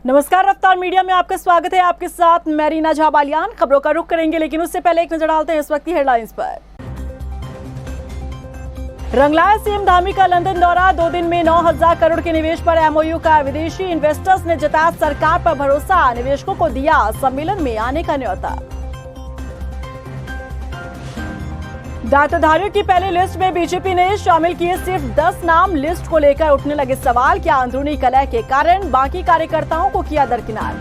नमस्कार, रफ्तार मीडिया में आपका स्वागत है। आपके साथ मैं रीना झा बालियान। खबरों का रुख करेंगे, लेकिन उससे पहले एक नजर डालते हैं इस वक्त की हेडलाइंस पर। रंगलाए सीएम धामी का लंदन दौरा, 2 दिन में 9,000 करोड़ के निवेश पर एमओयू का। विदेशी इन्वेस्टर्स ने जताया सरकार पर भरोसा, निवेशकों को दिया सम्मेलन में आने का न्योता। दायित्वधारियों की पहली लिस्ट में बीजेपी ने शामिल किए सिर्फ 10 नाम। लिस्ट को लेकर उठने लगे सवाल, क्या अंदरूनी कलह के कारण बाकी कार्यकर्ताओं को किया दरकिनार।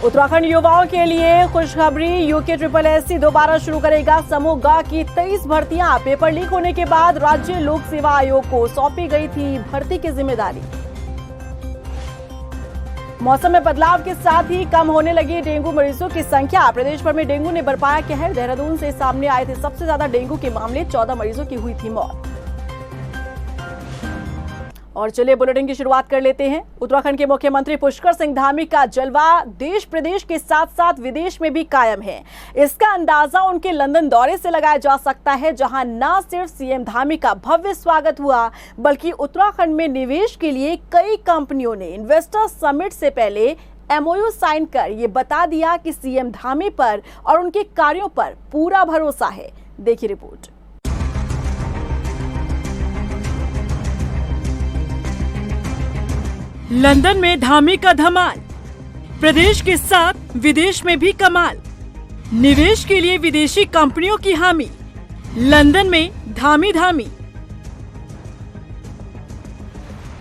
उत्तराखंड युवाओं के लिए खुशखबरी, यूके SSSC दोबारा शुरू करेगा। समूह ग की 23 भर्तियां। पेपर लीक होने के बाद राज्य लोक सेवा आयोग को सौंपी गई थी भर्ती की जिम्मेदारी। मौसम में बदलाव के साथ ही कम होने लगी डेंगू मरीजों की संख्या। प्रदेश भर में डेंगू ने बरपाया कहर। देहरादून से सामने आए थे सबसे ज्यादा डेंगू के मामले, 14 मरीजों की हुई थी मौत। और चलिए बुलेटिन की शुरुआत कर लेते हैं। उत्तराखंड के मुख्यमंत्री पुष्कर सिंह धामी का जलवा देश प्रदेश के साथ साथ विदेश में भी कायम है। इसका अंदाजा उनके लंदन दौरे से लगाया जा सकता है, जहां न सिर्फ सीएम धामी का भव्य स्वागत हुआ, बल्कि उत्तराखंड में निवेश के लिए कई कंपनियों ने इन्वेस्टर समिट से पहले एमओयू साइन कर ये बता दिया कि सीएम धामी पर और उनके कार्यों पर पूरा भरोसा है। देखिए रिपोर्ट। लंदन में धामी का धमाल, प्रदेश के साथ विदेश में भी कमाल। निवेश के लिए विदेशी कंपनियों की हामी, लंदन में धामी धामी।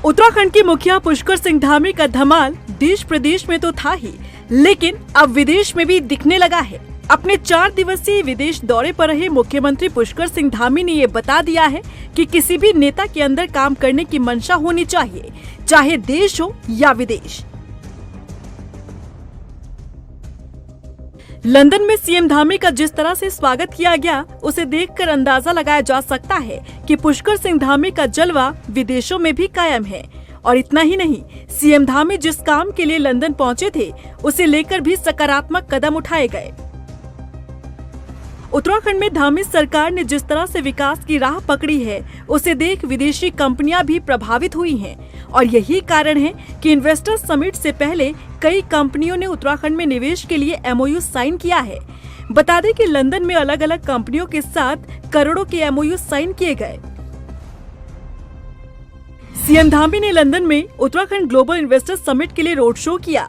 उत्तराखंड के मुखिया पुष्कर सिंह धामी का धमाल देश प्रदेश में तो था ही, लेकिन अब विदेश में भी दिखने लगा है। अपने 4 दिवसीय विदेश दौरे पर रहे मुख्यमंत्री पुष्कर सिंह धामी ने ये बता दिया है कि किसी भी नेता के अंदर काम करने की मंशा होनी चाहिए, चाहे देश हो या विदेश। लंदन में सीएम धामी का जिस तरह से स्वागत किया गया, उसे देखकर अंदाजा लगाया जा सकता है कि पुष्कर सिंह धामी का जलवा विदेशों में भी कायम है। और इतना ही नहीं, सीएम धामी जिस काम के लिए लंदन पहुंचे थे, उसे लेकर भी सकारात्मक कदम उठाए गए। उत्तराखंड में धामी सरकार ने जिस तरह से विकास की राह पकड़ी है, उसे देख विदेशी कंपनियां भी प्रभावित हुई हैं। और यही कारण है कि इन्वेस्टर समिट से पहले कई कंपनियों ने उत्तराखंड में निवेश के लिए एमओयू साइन किया है। बता दें कि लंदन में अलग अलग कंपनियों के साथ करोड़ों के एमओयू साइन किए गए। सीएम धामी ने लंदन में उत्तराखंड ग्लोबल इन्वेस्टर समिट के लिए रोड शो किया।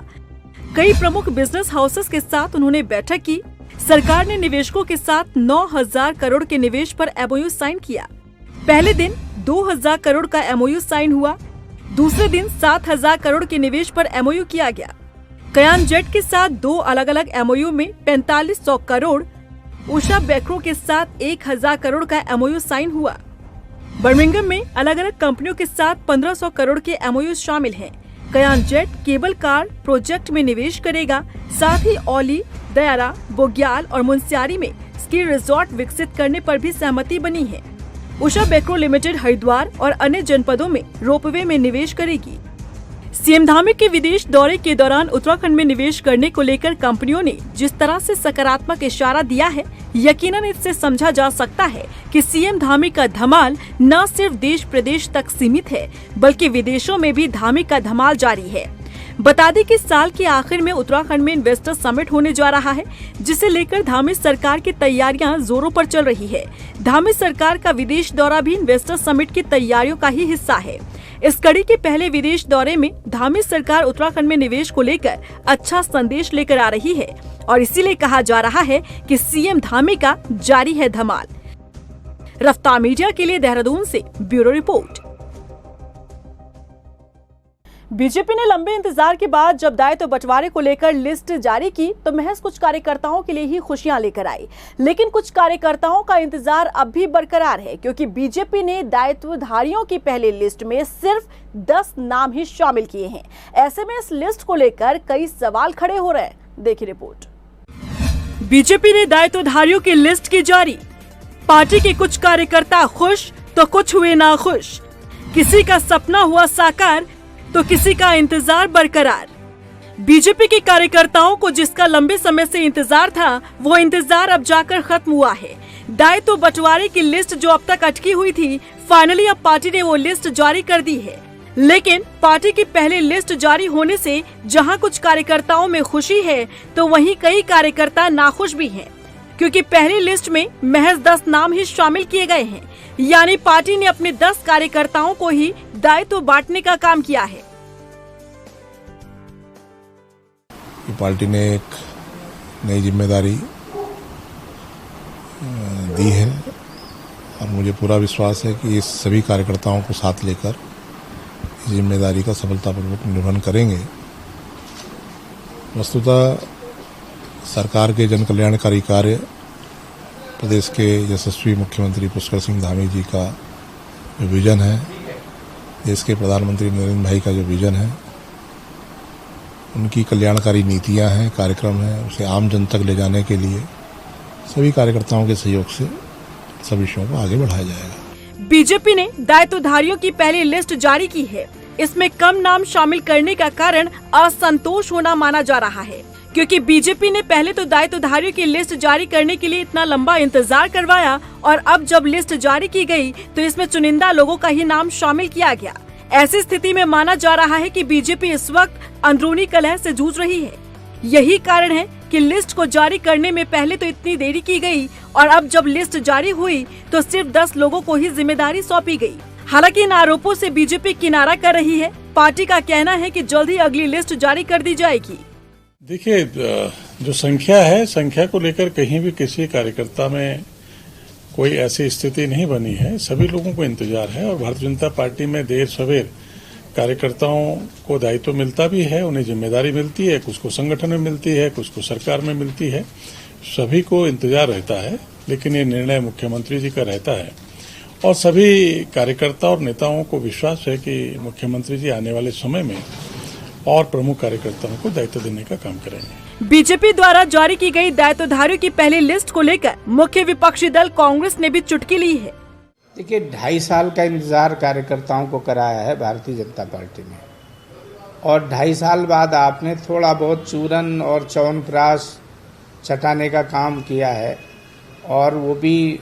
कई प्रमुख बिजनेस हाउसेस के साथ उन्होंने बैठक की। सरकार ने निवेशकों के साथ 9,000 करोड़ के निवेश पर एमओयू साइन किया। पहले दिन 2,000 करोड़ का एमओयू साइन हुआ। दूसरे दिन 7,000 करोड़ के निवेश पर एमओयू किया गया। कयान जेट के साथ 2 अलग अलग एमओयू में 4500 करोड़, उषा बेक्रो के साथ 1,000 करोड़ का एमओयू साइन हुआ। बर्मिंघम में अलग अलग कंपनियों के साथ 1500 करोड़ के एमओयू शामिल हैं। कयान जेट केबल कार प्रोजेक्ट में निवेश करेगा। साथ ही औली, दयारा, बोग्याल और मुनस्यारी में स्की रिजॉर्ट विकसित करने पर भी सहमति बनी है। उषा बेक्रो लिमिटेड हरिद्वार और अन्य जनपदों में रोपवे में निवेश करेगी। सीएम धामी के विदेश दौरे के दौरान उत्तराखंड में निवेश करने को लेकर कंपनियों ने जिस तरह से सकारात्मक इशारा दिया है, यकीनन इससे समझा जा सकता है कि सीएम धामी का धमाल न सिर्फ देश प्रदेश तक सीमित है, बल्कि विदेशों में भी धामी का धमाल जारी है। बता दें कि साल के आखिर में उत्तराखंड में इन्वेस्टर समिट होने जा रहा है, जिसे लेकर धामी सरकार की तैयारियां जोरों पर चल रही है। धामी सरकार का विदेश दौरा भी इन्वेस्टर समिट की तैयारियों का ही हिस्सा है। इस कड़ी के पहले विदेश दौरे में धामी सरकार उत्तराखंड में निवेश को लेकर अच्छा संदेश लेकर आ रही है और इसीलिए कहा जा रहा है कि सीएम धामी का जारी है धमाल। रफ्तार मीडिया के लिए देहरादून से ब्यूरो रिपोर्ट। बीजेपी ने लंबे इंतजार के बाद जब दायित्व बंटवारे को लेकर लिस्ट जारी की, तो महज कुछ कार्यकर्ताओं के लिए ही खुशियां लेकर आई। लेकिन कुछ कार्यकर्ताओं का इंतजार अब भी बरकरार है, क्योंकि बीजेपी ने दायित्वधारियों की पहली लिस्ट में सिर्फ 10 नाम ही शामिल किए हैं। ऐसे में इस लिस्ट को लेकर कई सवाल खड़े हो रहे हैं। देखिए रिपोर्ट। बीजेपी ने दायित्वधारियों की लिस्ट की जारी। पार्टी के कुछ कार्यकर्ता खुश तो कुछ हुए नाखुश। किसी का सपना हुआ साकार तो किसी का इंतजार बरकरार। बीजेपी के कार्यकर्ताओं को जिसका लंबे समय से इंतजार था, वो इंतजार अब जाकर खत्म हुआ है। दायित्व बंटवारे की लिस्ट जो अब तक अटकी हुई थी, फाइनली अब पार्टी ने वो लिस्ट जारी कर दी है। लेकिन पार्टी की पहली लिस्ट जारी होने से जहां कुछ कार्यकर्ताओं में खुशी है तो वहीं कई कार्यकर्ता नाखुश भी हैं, क्योंकि पहली लिस्ट में महज 10 नाम ही शामिल किए गए हैं। यानी पार्टी ने अपने 10 कार्यकर्ताओं को ही दायित्व बांटने का काम किया है। पार्टी ने एक नई जिम्मेदारी दी है और मुझे पूरा विश्वास है कि इस सभी कार्यकर्ताओं को साथ लेकर इस जिम्मेदारी का सफलतापूर्वक निर्वहन करेंगे। वस्तुतः सरकार के जन कल्याणकारी कार्य, प्रदेश के यशस्वी मुख्यमंत्री पुष्कर सिंह धामी जी का जो विजन है, देश के प्रधानमंत्री नरेंद्र भाई का जो विजन है, उनकी कल्याणकारी नीतियां हैं, कार्यक्रम हैं, उसे आम जन तक ले जाने के लिए सभी कार्यकर्ताओं के सहयोग से सभी विषयों को आगे बढ़ाया जाएगा। बीजेपी ने दायित्वधारियों की पहली लिस्ट जारी की है। इसमें कम नाम शामिल करने का कारण असंतोष होना माना जा रहा है, क्योंकि बीजेपी ने पहले तो दायित्वधारियों की लिस्ट जारी करने के लिए इतना लंबा इंतजार करवाया और अब जब लिस्ट जारी की गई तो इसमें चुनिंदा लोगों का ही नाम शामिल किया गया। ऐसी स्थिति में माना जा रहा है कि बीजेपी इस वक्त अंदरूनी कलह से जूझ रही है। यही कारण है कि लिस्ट को जारी करने में पहले तो इतनी देरी की गई और अब जब लिस्ट जारी हुई तो सिर्फ 10 लोगों को ही जिम्मेदारी सौंपी गई। हालांकि इन आरोपों से बीजेपी किनारा कर रही है। पार्टी का कहना है कि जल्द ही अगली लिस्ट जारी कर दी जाएगी। देखिए, जो संख्या है, संख्या को लेकर कहीं भी किसी कार्यकर्ता में कोई ऐसी स्थिति नहीं बनी है। सभी लोगों को इंतजार है और भारतीय जनता पार्टी में देर सवेर कार्यकर्ताओं को दायित्व मिलता भी है, उन्हें जिम्मेदारी मिलती है, कुछ को संगठन में मिलती है, कुछ को सरकार में मिलती है। सभी को इंतजार रहता है, लेकिन ये निर्णय मुख्यमंत्री जी का रहता है और सभी कार्यकर्ता और नेताओं को विश्वास है कि मुख्यमंत्री जी आने वाले समय में और प्रमुख कार्यकर्ताओं को दायित्व देने का काम करेंगे। बीजेपी द्वारा जारी की गई दायित्वधारियों की पहली लिस्ट को लेकर मुख्य विपक्षी दल कांग्रेस ने भी चुटकी ली है। देखिए, 2.5 साल का इंतजार कार्यकर्ताओं को कराया है भारतीय जनता पार्टी ने और 2.5 साल बाद आपने थोड़ा बहुत चूरन और च्यवनप्राश छटाने का काम किया है और वो भी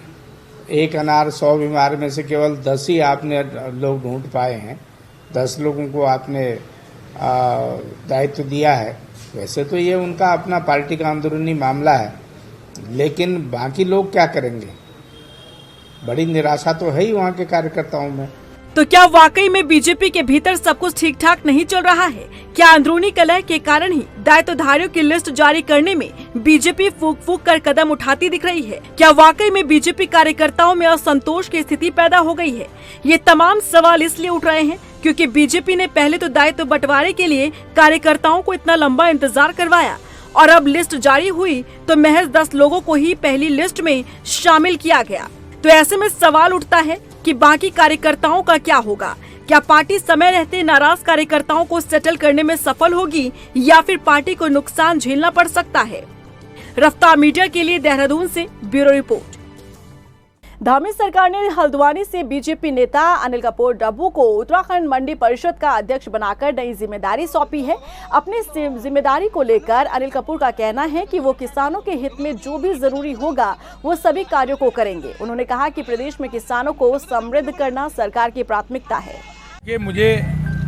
1 अनार 100 बीमार में से केवल 10 ही आपने लोग ढूंढ पाए हैं। 10 लोगों को आपने दायित्व दिया है। वैसे तो ये उनका अपना पार्टी का अंदरूनी मामला है, लेकिन बाकी लोग क्या करेंगे? बड़ी निराशा तो है ही वहाँ के कार्यकर्ताओं में। तो क्या वाकई में बीजेपी के भीतर सब कुछ ठीक ठाक नहीं चल रहा है? क्या अंदरूनी कलह के कारण ही दायित्वधारियों की लिस्ट जारी करने में बीजेपी फूक फूक कर कदम उठाती दिख रही है? क्या वाकई में बीजेपी कार्यकर्ताओं में असंतोष की स्थिति पैदा हो गई है? ये तमाम सवाल इसलिए उठ रहे हैं क्योंकि बीजेपी ने पहले तो दायित्व बंटवारे के लिए कार्यकर्ताओं को इतना लंबा इंतजार करवाया और अब लिस्ट जारी हुई तो महज 10 लोगों को ही पहली लिस्ट में शामिल किया गया। तो ऐसे में सवाल उठता है कि बाकी कार्यकर्ताओं का क्या होगा? क्या पार्टी समय रहते नाराज कार्यकर्ताओं को सेटल करने में सफल होगी या फिर पार्टी को नुकसान झेलना पड़ सकता है? रफ्तार मीडिया के लिए देहरादून से ब्यूरो रिपोर्ट। धामी सरकार ने हल्द्वानी से बीजेपी नेता अनिल कपूर डब्बू को उत्तराखंड मंडी परिषद का अध्यक्ष बनाकर नई जिम्मेदारी सौंपी है। अपनी जिम्मेदारी को लेकर अनिल कपूर का कहना है कि वो किसानों के हित में जो भी जरूरी होगा वो सभी कार्यों को करेंगे। उन्होंने कहा कि प्रदेश में किसानों को समृद्ध करना सरकार की प्राथमिकता है। कि मुझे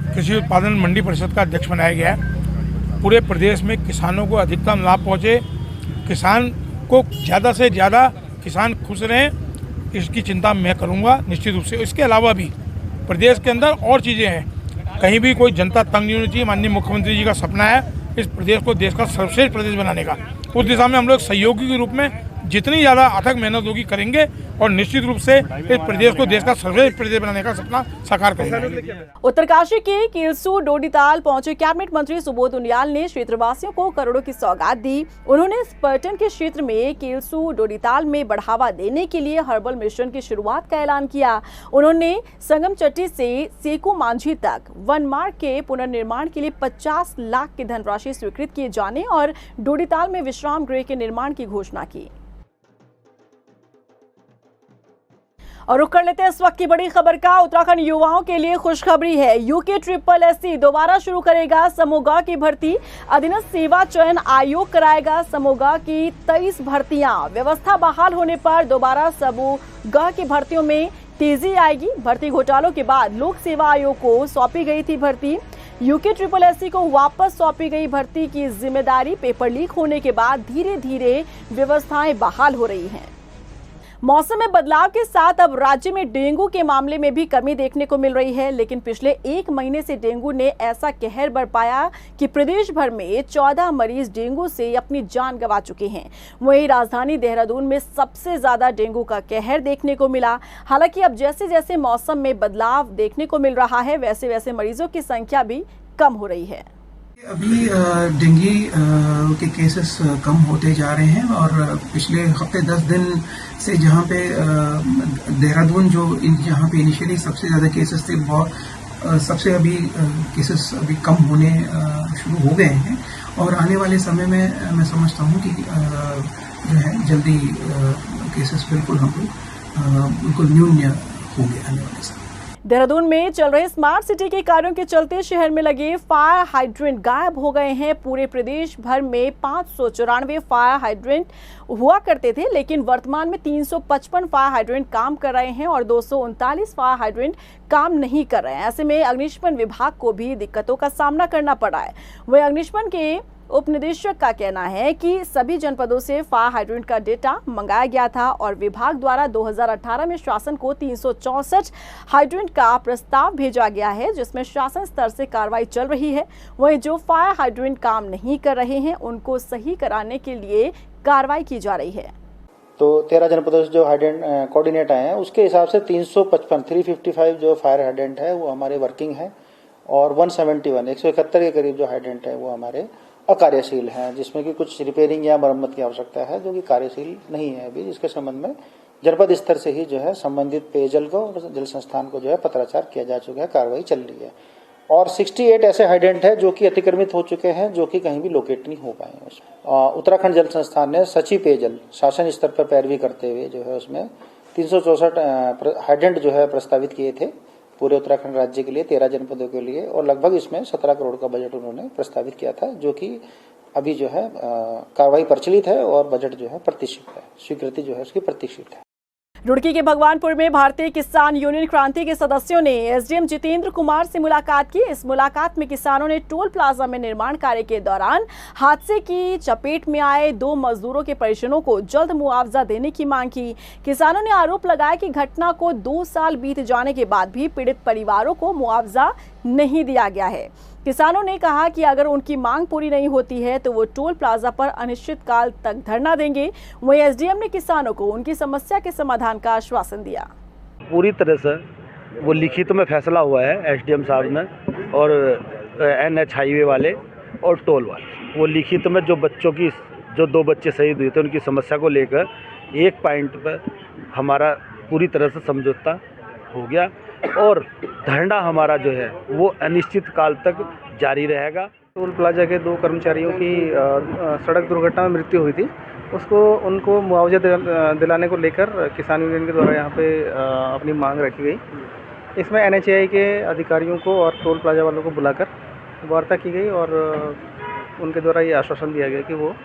कृषि उत्पादन मंडी परिषद का अध्यक्ष बनाया गया है। पूरे प्रदेश में किसानों को अधिकतम लाभ पहुँचे, किसान को ज़्यादा से ज़्यादा किसान खुश रहें, इसकी चिंता मैं करूंगा निश्चित रूप से। इसके अलावा भी प्रदेश के अंदर और चीज़ें हैं, कहीं भी कोई जनता तंग नहीं होनी चाहिए। माननीय मुख्यमंत्री जी का सपना है इस प्रदेश को देश का सर्वश्रेष्ठ प्रदेश बनाने का। उस दिशा में हम लोग सहयोगी के रूप में जितनी ज़्यादा अथक मेहनत होगी करेंगे और निश्चित रूप से इस प्रदेश को देश का सर्वश्रेष्ठ प्रदेश बनाने का सपना साकार करेंगे। उत्तरकाशी के केलसू डोडीताल पहुंचे कैबिनेट मंत्री सुबोध उनियाल ने क्षेत्रवासियों को करोड़ों की सौगात दी। उन्होंने पर्यटन के क्षेत्र में केलसू डोडीताल में बढ़ावा देने के लिए हर्बल मिशन की शुरुआत का ऐलान किया। उन्होंने संगम चट्टी से सेकू मांझी तक वन मार्ग के पुनर्निर्माण के लिए 50 लाख की धनराशि स्वीकृत किए जाने और डोडीताल में विश्राम गृह के निर्माण की घोषणा की। और रुक कर लेते हैं इस वक्त की बड़ी खबर का। उत्तराखंड युवाओं के लिए खुशखबरी है। यूके SSSC दोबारा शुरू करेगा समूह की भर्ती। अधीनस्थ सेवा चयन आयोग कराएगा समूह की 23 भर्तियां। व्यवस्था बहाल होने पर दोबारा समूह की भर्तियों में तेजी आएगी। भर्ती घोटालों के बाद लोक सेवा आयोग को सौंपी गई थी भर्ती। UKSSC को वापस सौंपी गई भर्ती की जिम्मेदारी। पेपर लीक होने के बाद धीरे धीरे व्यवस्थाएं बहाल हो रही हैं। मौसम में बदलाव के साथ अब राज्य में डेंगू के मामले में भी कमी देखने को मिल रही है, लेकिन पिछले 1 महीने से डेंगू ने ऐसा कहर बरपाया कि प्रदेश भर में 14 मरीज डेंगू से अपनी जान गंवा चुके हैं। वहीं राजधानी देहरादून में सबसे ज्यादा डेंगू का कहर देखने को मिला। हालांकि अब जैसे जैसे मौसम में बदलाव देखने को मिल रहा है, वैसे वैसे मरीजों की संख्या भी कम हो रही है। अभी डेंगू के केसेस कम होते जा रहे हैं और पिछले हफ्ते 10 दिन से जहां पे देहरादून जहां पे इनिशियली सबसे ज़्यादा केसेस थे, बहुत सबसे अभी केसेस अभी कम होने शुरू हो गए हैं और आने वाले समय में मैं समझता हूं कि जो है जल्दी केसेस बिल्कुल हम लोग बिल्कुल न्यून होंगे आने वाले समय। देहरादून में चल रहे स्मार्ट सिटी के कार्यों के चलते शहर में लगे फायर हाइड्रेंट गायब हो गए हैं। पूरे प्रदेश भर में 594 फायर हाइड्रेंट हुआ करते थे, लेकिन वर्तमान में 355 फायर हाइड्रेंट काम कर रहे हैं और 239 फायर हाइड्रेंट काम नहीं कर रहे हैं। ऐसे में अग्निशमन विभाग को भी दिक्कतों का सामना करना पड़ा है। वहीं अग्निशमन के उप निदेशक का कहना है कि सभी जनपदों से फायर हाइड्रेंट का डेटा मंगाया गया था और विभाग द्वारा 2018 में शासन को 364 हाइड्रेंट का प्रस्ताव भेजा गया है, जिसमें शासन स्तर से कार्रवाई चल रही है। वहीं जो फायर हाइड्रेंट काम नहीं कर रहे हैं, उनको सही कराने के लिए कार्रवाई की जा रही है। तो 13 जनपदों से जो हाइड्रेंट कोऑर्डिनेट आए हैं, उसके हिसाब से 355 जो फायर हाइड्रेंट है वो हमारे वर्किंग है और 171 के करीब जो हाइड्रेंट है वो हमारे अकार्यशील हैं, जिसमें कि कुछ रिपेयरिंग या मरम्मत की आवश्यकता है, जो कि कार्यशील नहीं है अभी, जिसके संबंध में जनपद स्तर से ही जो है संबंधित पेयजल को और जल संस्थान को जो है पत्राचार किया जा चुका है, कार्रवाई चल रही है। और 68 ऐसे हाइड्रेंट है जो कि अतिक्रमित हो चुके हैं, जो कि कहीं भी लोकेट नहीं हो पाए। उत्तराखंड जल संस्थान ने सची पेयजल शासन स्तर पर पैरवी करते हुए जो है उसमें 364 हाइड्रेंट जो है प्रस्तावित किए थे पूरे उत्तराखंड राज्य के लिए, 13 जनपदों के लिए, और लगभग इसमें 17 करोड़ का बजट उन्होंने प्रस्तावित किया था, जो कि अभी जो है कार्रवाई प्रचलित है और बजट जो है प्रतीक्षित है, स्वीकृति जो है उसकी प्रतीक्षित है। रुड़की के भगवानपुर में भारतीय किसान यूनियन क्रांति के सदस्यों ने एसडीएम जितेंद्र कुमार से मुलाकात की। इस मुलाकात में किसानों ने टोल प्लाजा में निर्माण कार्य के दौरान हादसे की चपेट में आए 2 मजदूरों के परिजनों को जल्द मुआवजा देने की मांग की। किसानों ने आरोप लगाया कि घटना को 2 साल बीत जाने के बाद भी पीड़ित परिवारों को मुआवजा नहीं दिया गया है। किसानों ने कहा कि अगर उनकी मांग पूरी नहीं होती है तो वो टोल प्लाजा पर अनिश्चित काल तक धरना देंगे। वहीं एसडीएम ने किसानों को उनकी समस्या के समाधान का आश्वासन दिया। पूरी तरह से वो लिखित में फैसला हुआ है एसडीएम साहब ने और NH हाईवे वाले और टोल वाले, वो लिखित में जो बच्चों की जो 2 बच्चे शहीद हुए थे उनकी समस्या को लेकर एक पॉइंट पर हमारा पूरी तरह से समझौता हो गया और धरना हमारा जो है वो अनिश्चित काल तक जारी रहेगा। टोल प्लाजा के 2 कर्मचारियों की सड़क दुर्घटना में मृत्यु हुई थी, उनको मुआवजा दिलाने को लेकर किसान यूनियन के द्वारा यहाँ पे अपनी मांग रखी गई। इसमें NHAI के अधिकारियों को और टोल प्लाजा वालों को बुलाकर वार्ता की गई और उनके द्वारा ये आश्वासन दिया गया कि वो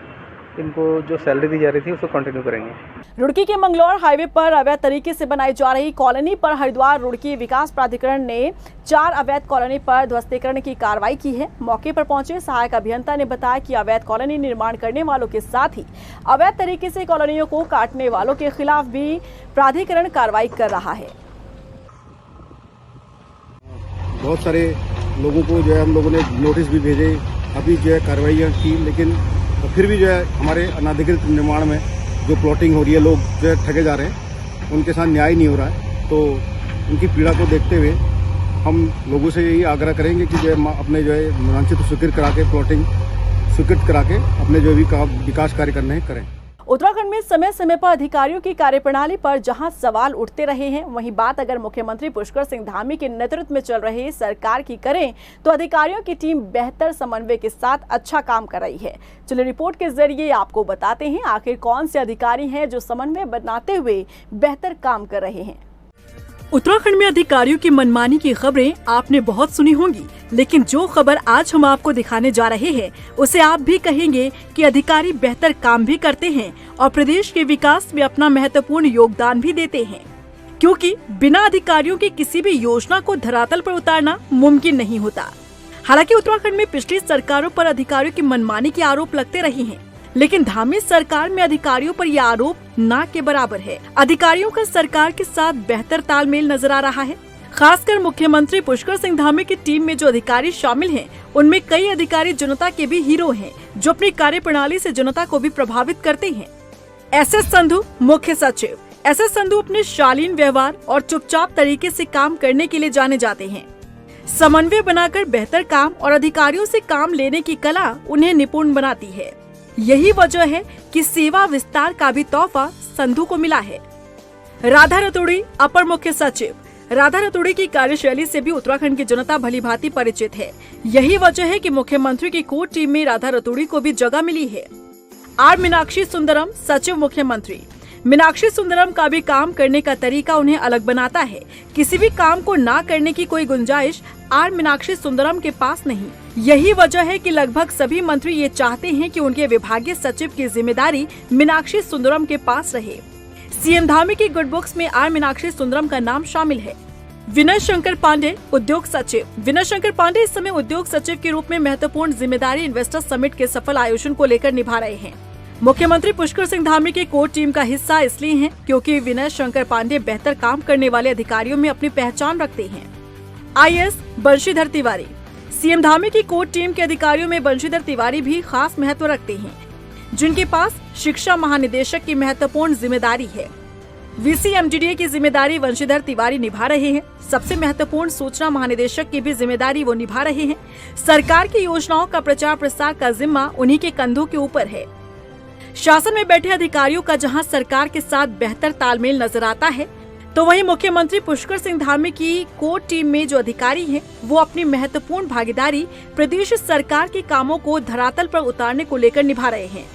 इनको जो सैलरी दी जा रही थी उसको कंटिन्यू करेंगे। रुड़की के मंगलौर हाईवे पर अवैध तरीके से बनाई जा रही कॉलोनी पर हरिद्वार रुड़की विकास प्राधिकरण ने 4 अवैध कॉलोनी पर ध्वस्तीकरण की कार्रवाई की है। मौके पर पहुंचे सहायक अभियंता ने बताया कि अवैध कॉलोनी निर्माण करने वालों के साथ ही अवैध तरीके से कॉलोनियों को काटने वालों के खिलाफ भी प्राधिकरण कार्रवाई कर रहा है। बहुत सारे लोगों को जो है हम लोगों ने नोटिस भी भेजे, अभी जो है कार्रवाई की, लेकिन फिर भी जो है हमारे अनाधिकृत निर्माण में जो प्लॉटिंग हो रही है, लोग जो है ठगे जा रहे हैं, उनके साथ न्याय नहीं हो रहा है। तो उनकी पीड़ा को देखते हुए हम लोगों से यही आग्रह करेंगे कि जो है अपने जो है मानचित्र स्वीकृत करा के, प्लॉटिंग स्वीकृत करा के अपने जो भी विकास कार्य करने हैं करें। उत्तराखंड में समय समय पर अधिकारियों की कार्यप्रणाली पर जहां सवाल उठते रहे हैं, वहीं बात अगर मुख्यमंत्री पुष्कर सिंह धामी के नेतृत्व में चल रही सरकार की करें तो अधिकारियों की टीम बेहतर समन्वय के साथ अच्छा काम कर रही है। चलिए रिपोर्ट के जरिए आपको बताते हैं आखिर कौन से अधिकारी हैं जो समन्वय बनाते हुए बेहतर काम कर रहे हैं। उत्तराखंड में अधिकारियों की मनमानी की खबरें आपने बहुत सुनी होंगी, लेकिन जो खबर आज हम आपको दिखाने जा रहे हैं उसे आप भी कहेंगे कि अधिकारी बेहतर काम भी करते हैं और प्रदेश के विकास में अपना महत्वपूर्ण योगदान भी देते हैं। क्योंकि बिना अधिकारियों की किसी भी योजना को धरातल पर उतारना मुमकिन नहीं होता। हालांकि उत्तराखंड में पिछली सरकारों पर अधिकारियों की मनमानी के आरोप लगते रहे हैं, लेकिन धामी सरकार में अधिकारियों पर यह आरोप ना के बराबर है। अधिकारियों का सरकार के साथ बेहतर तालमेल नजर आ रहा है। खासकर मुख्यमंत्री पुष्कर सिंह धामी की टीम में जो अधिकारी शामिल हैं, उनमें कई अधिकारी जनता के भी हीरो हैं, जो अपनी कार्यप्रणाली से जनता को भी प्रभावित करते हैं। एसएस संधू मुख्य सचिव। एसएस संधू अपने शालीन व्यवहार और चुपचाप तरीके से काम करने के लिए जाने जाते हैं। समन्वय बनाकर बेहतर काम और अधिकारियों से काम लेने की कला उन्हें निपुण बनाती है। यही वजह है कि सेवा विस्तार का भी तोहफा संधू को मिला है। राधा रतूड़ी अपर मुख्य सचिव। राधा रतूड़ी की कार्यशैली से भी उत्तराखंड की जनता भली भांति परिचित है। यही वजह है कि मुख्यमंत्री की कोर टीम में राधा रतूड़ी को भी जगह मिली है। आर मीनाक्षी सुंदरम सचिव मुख्यमंत्री। मीनाक्षी सुंदरम का भी काम करने का तरीका उन्हें अलग बनाता है। किसी भी काम को ना करने की कोई गुंजाइश आर मीनाक्षी सुंदरम के पास नहीं। यही वजह है कि लगभग सभी मंत्री ये चाहते हैं कि उनके विभागीय सचिव की जिम्मेदारी मीनाक्षी सुंदरम के पास रहे। सीएम धामी की गुड बुक्स में आर मीनाक्षी सुंदरम का नाम शामिल है। विनय शंकर पांडे उद्योग सचिव। विनय शंकर पांडे इस समय उद्योग सचिव के रूप में महत्वपूर्ण जिम्मेदारी इन्वेस्टर समिट के सफल आयोजन को लेकर निभा रहे हैं। मुख्यमंत्री पुष्कर सिंह धामी के कोर टीम का हिस्सा इसलिए हैं क्योंकि विनय शंकर पांडे बेहतर काम करने वाले अधिकारियों में अपनी पहचान रखते हैं। आईएएस बंशीधर तिवारी। सीएम धामी की कोर टीम के अधिकारियों में बंशीधर तिवारी भी खास महत्व रखते हैं, जिनके पास शिक्षा महानिदेशक की महत्वपूर्ण जिम्मेदारी है। वीसीएमडीडीए की जिम्मेदारी बंशीधर तिवारी निभा रहे हैं। सबसे महत्वपूर्ण सूचना महानिदेशक की भी जिम्मेदारी वो निभा रहे हैं। सरकार की योजनाओं का प्रचार प्रसार का जिम्मा उन्हीं के कंधों के ऊपर है। शासन में बैठे अधिकारियों का जहां सरकार के साथ बेहतर तालमेल नजर आता है, तो वहीं मुख्यमंत्री पुष्कर सिंह धामी की कोर टीम में जो अधिकारी हैं, वो अपनी महत्वपूर्ण भागीदारी प्रदेश सरकार के कामों को धरातल पर उतारने को लेकर निभा रहे हैं।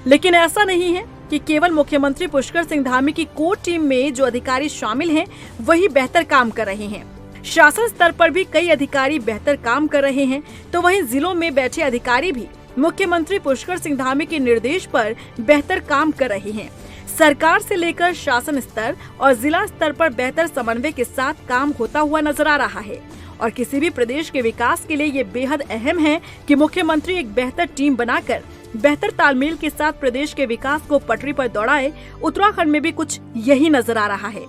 लेकिन ऐसा नहीं है कि केवल मुख्यमंत्री पुष्कर सिंह धामी की कोर टीम में जो अधिकारी शामिल हैं, वही बेहतर काम कर रहे हैं। शासन स्तर पर भी कई अधिकारी बेहतर काम कर रहे हैं, तो वहीं जिलों में बैठे अधिकारी भी मुख्यमंत्री पुष्कर सिंह धामी के निर्देश पर बेहतर काम कर रहे हैं। सरकार से लेकर शासन स्तर और जिला स्तर पर बेहतर समन्वय के साथ काम होता हुआ नजर आ रहा है। और किसी भी प्रदेश के विकास के लिए ये बेहद अहम है कि मुख्यमंत्री एक बेहतर टीम बनाकर बेहतर तालमेल के साथ प्रदेश के विकास को पटरी पर दौड़ाए। उत्तराखंड में भी कुछ यही नजर आ रहा है।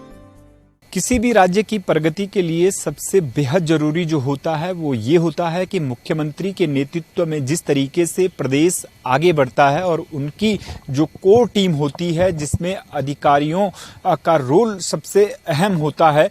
किसी भी राज्य की प्रगति के लिए सबसे बेहद जरूरी जो होता है वो ये होता है कि मुख्यमंत्री के नेतृत्व में जिस तरीके से प्रदेश आगे बढ़ता है और उनकी जो कोर टीम होती है जिसमें अधिकारियों का रोल सबसे अहम होता है,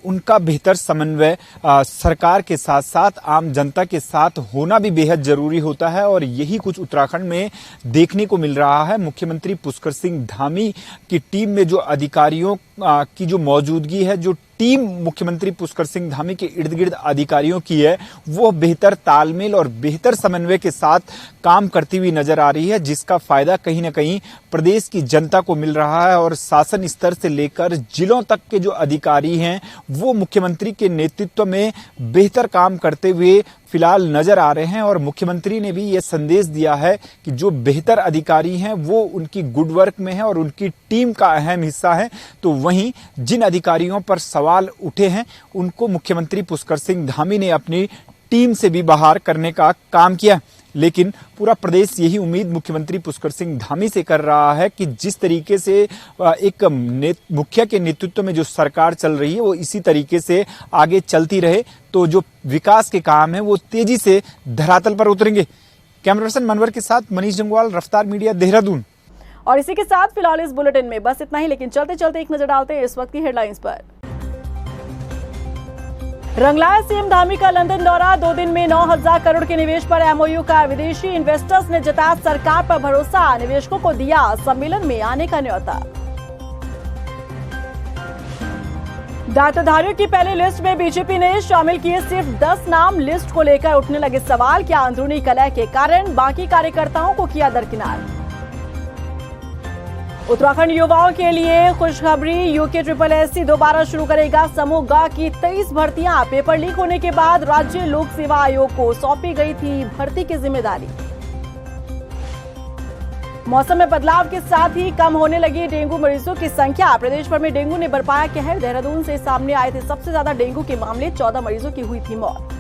उनका बेहतर समन्वय सरकार के साथ साथ आम जनता के साथ होना भी बेहद जरूरी होता है। और यही कुछ उत्तराखंड में देखने को मिल रहा है। मुख्यमंत्री पुष्कर सिंह धामी की टीम में जो अधिकारियों की जो मौजूदगी है, जो टीम मुख्यमंत्री पुष्कर सिंह धामी के इर्द गिर्द अधिकारियों की है, वो बेहतर तालमेल और बेहतर समन्वय के साथ काम करती हुई नजर आ रही है, जिसका फायदा कहीं न कहीं प्रदेश की जनता को मिल रहा है। और शासन स्तर से लेकर जिलों तक के जो अधिकारी हैं, वो मुख्यमंत्री के नेतृत्व में बेहतर काम करते हुए फिलहाल नजर आ रहे हैं। और मुख्यमंत्री ने भी ये संदेश दिया है कि जो बेहतर अधिकारी हैं वो उनकी गुड वर्क में है और उनकी टीम का अहम हिस्सा है। तो वहीं जिन अधिकारियों पर सवाल उठे हैं, उनको मुख्यमंत्री पुष्कर सिंह धामी ने अपनी टीम से भी बाहर करने का काम किया। लेकिन पूरा प्रदेश यही उम्मीद मुख्यमंत्री पुष्कर सिंह धामी से कर रहा है कि जिस तरीके से एक मुखिया के नेतृत्व में जो सरकार चल रही है वो इसी तरीके से आगे चलती रहे, तो जो विकास के काम है वो तेजी से धरातल पर उतरेंगे। कैमरा पर्सन मनवर के साथ मनीष जंगवाल, रफ्तार मीडिया, देहरादून। और इसी के साथ फिलहाल इस बुलेटिन में बस इतना ही, लेकिन चलते चलते एक नजर डालते हैं इस वक्त की हेडलाइंस पर। रंगलाया सीएम धामी का लंदन दौरा, 2 दिन में 9,000 करोड़ के निवेश पर एमओयू का। विदेशी इन्वेस्टर्स ने जताया सरकार पर भरोसा, निवेशकों को दिया सम्मेलन में आने का न्योता। दायित्वधारियों की पहली लिस्ट में बीजेपी ने शामिल किए सिर्फ 10 नाम। लिस्ट को लेकर उठने लगे सवाल, क्या अंदरूनी कलह के कारण बाकी कार्यकर्ताओं को किया दरकिनार। उत्तराखंड युवाओं के लिए खुशखबरी, यूके SSSC दोबारा शुरू करेगा। समूह ग की 23 भर्तियां। पेपर लीक होने के बाद राज्य लोक सेवा आयोग को सौंपी गई थी भर्ती की जिम्मेदारी। मौसम में बदलाव के साथ ही कम होने लगी डेंगू मरीजों की संख्या। प्रदेश भर में डेंगू ने बरपाया कहर। देहरादून से सामने आए थे सबसे ज्यादा डेंगू के मामले, 14 मरीजों की हुई थी मौत।